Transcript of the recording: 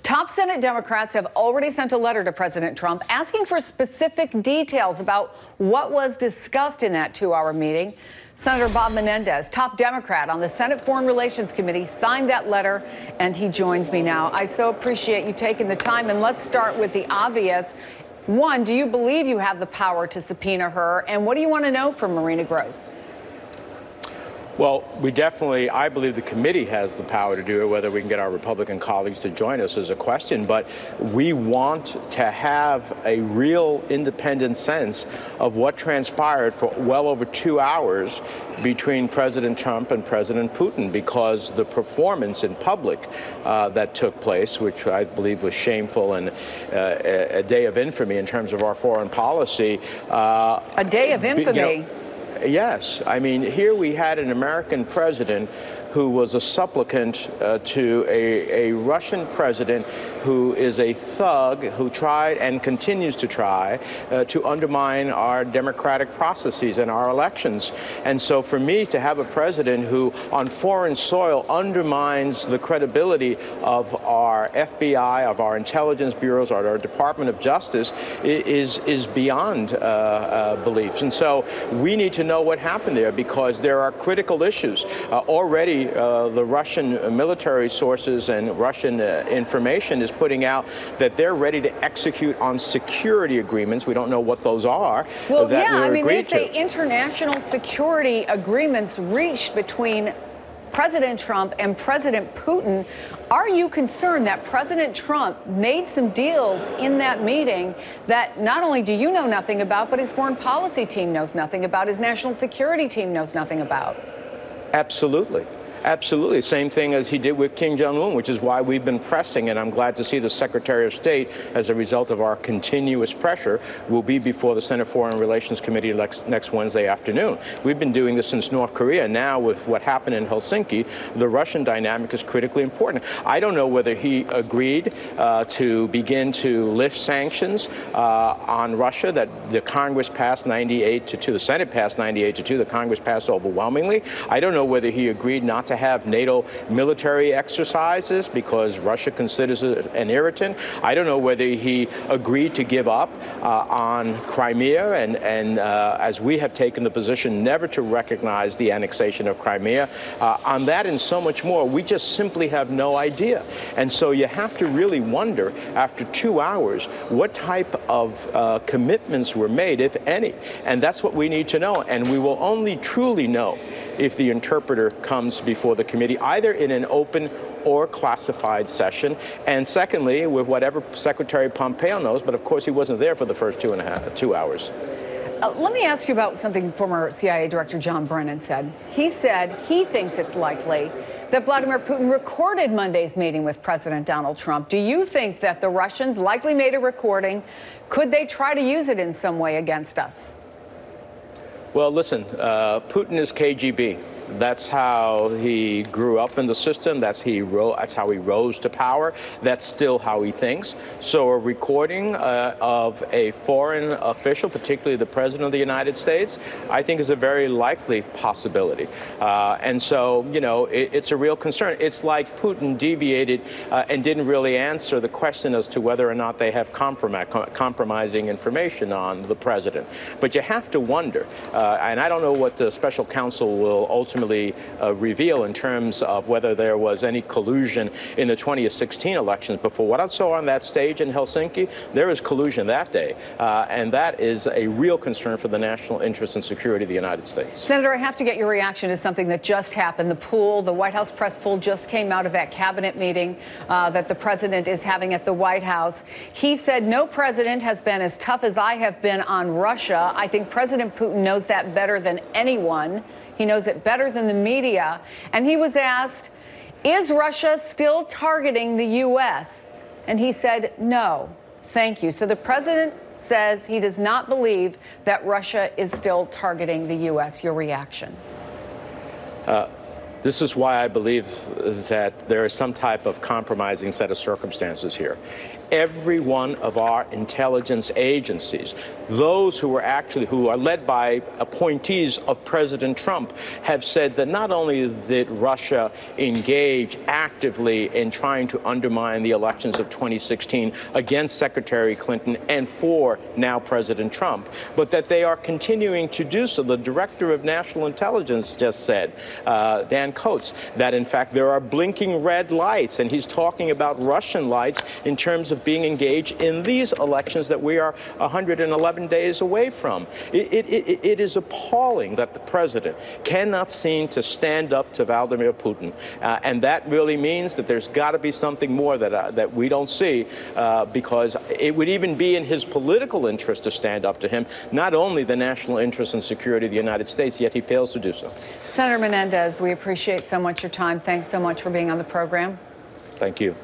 Top Senate Democrats have already sent a letter to President Trump asking for specific details about what was discussed in that 2-hour meeting. Senator Bob Menendez, top Democrat on the Senate Foreign Relations Committee, signed that letter, and he joins me now. I so appreciate you taking the time, and let's start with the obvious. One, do you believe you have the power to subpoena her, and what do you want to know from Marina Gross? Well, I believe the committee has the power to do it. Whether we can get our Republican colleagues to join us is a question, but we want to have a real independent sense of what transpired for well over 2 hours between President Trump and President Putin, because the performance in public that took place, which I believe was shameful and a day of infamy in terms of our foreign policy. A day of infamy? Yes. I mean, here we had an American president who was a supplicant to a Russian president who is a thug who tried and continues to try to undermine our democratic processes and our elections. And so for me to have a president who on foreign soil undermines the credibility of our FBI, of our intelligence bureaus, or our Department of Justice is beyond beliefs. And so we need to know what happened there, because there are critical issues. Already the Russian military sources and Russian information is putting out that they're ready to execute on security agreements. We don't know what those are. Well, yeah, I mean, they say international security agreements reached between President Trump and President Putin. Are you concerned that President Trump made some deals in that meeting that not only do you know nothing about, but his foreign policy team knows nothing about, his national security team knows nothing about? Absolutely. Absolutely. Same thing as he did with Kim Jong-un, which is why we've been pressing, and I'm glad to see the Secretary of State, as a result of our continuous pressure, will be before the Senate Foreign Relations Committee next Wednesday afternoon. We've been doing this since North Korea. Now, with what happened in Helsinki, the Russian dynamic is critically important. I don't know whether he agreed to begin to lift sanctions on Russia that the Congress passed 98 to 2. The Senate passed 98 to 2. The Congress passed overwhelmingly. I don't know whether he agreed not to have NATO military exercises because Russia considers it an irritant. I don't know whether he agreed to give up on Crimea, and as we have taken the position never to recognize the annexation of Crimea. On that and so much more, we just simply have no idea. And so you have to really wonder, after 2 hours, what type of commitments were made, if any. And that's what we need to know. And we will only truly know if the interpreter comes before the committee, either in an open or classified session, and secondly, with whatever Secretary Pompeo knows, but of course he wasn't there for the first 2 hours. Let me ask you about something former CIA Director John Brennan said. He said he thinks it's likely that Vladimir Putin recorded Monday's meeting with President Donald Trump. Do you think that the Russians likely made a recording? Could they try to use it in some way against us? Well, listen, Putin is KGB. That's how he grew up in the system. That's how he rose to power. That's still how he thinks. So a recording of a foreign official, particularly the President of the United States, I think is a very likely possibility. And so, you know, it's a real concern. It's like Putin deviated and didn't really answer the question as to whether or not they have compromising information on the President. But you have to wonder, and I don't know what the special counsel will ultimately reveal in terms of whether there was any collusion in the 2016 elections. But for what I saw on that stage in Helsinki, there was collusion that day. And that is a real concern for the national interest and security of the United States. Senator, I have to get your reaction to something that just happened. The White House press pool just came out of that cabinet meeting that the president is having at the White House. He said, no president has been as tough as I have been on Russia. I think President Putin knows that better than anyone. He knows it better than the media. And he was asked, is Russia still targeting the U.S.? And he said, no, thank you. So the president says he does not believe that Russia is still targeting the U.S. Your reaction? This is why I believe that there is some type of compromising set of circumstances here. Every one of our intelligence agencies, those who are led by appointees of President Trump, have said that not only did Russia engage actively in trying to undermine the elections of 2016 against Secretary Clinton and for now President Trump, but that they are continuing to do so. The Director of National Intelligence just said, Dan Coates, that in fact there are blinking red lights, and he's talking about Russian lights in terms of being engaged in these elections that we are 111 days away from. It is appalling that the president cannot seem to stand up to Vladimir Putin, and that really means that there's got to be something more that we don't see, because it would even be in his political interest to stand up to him, not only the national interest and security of the United States, yet he fails to do so. Senator Menendez, we appreciate so much your time. Thanks so much for being on the program. Thank you.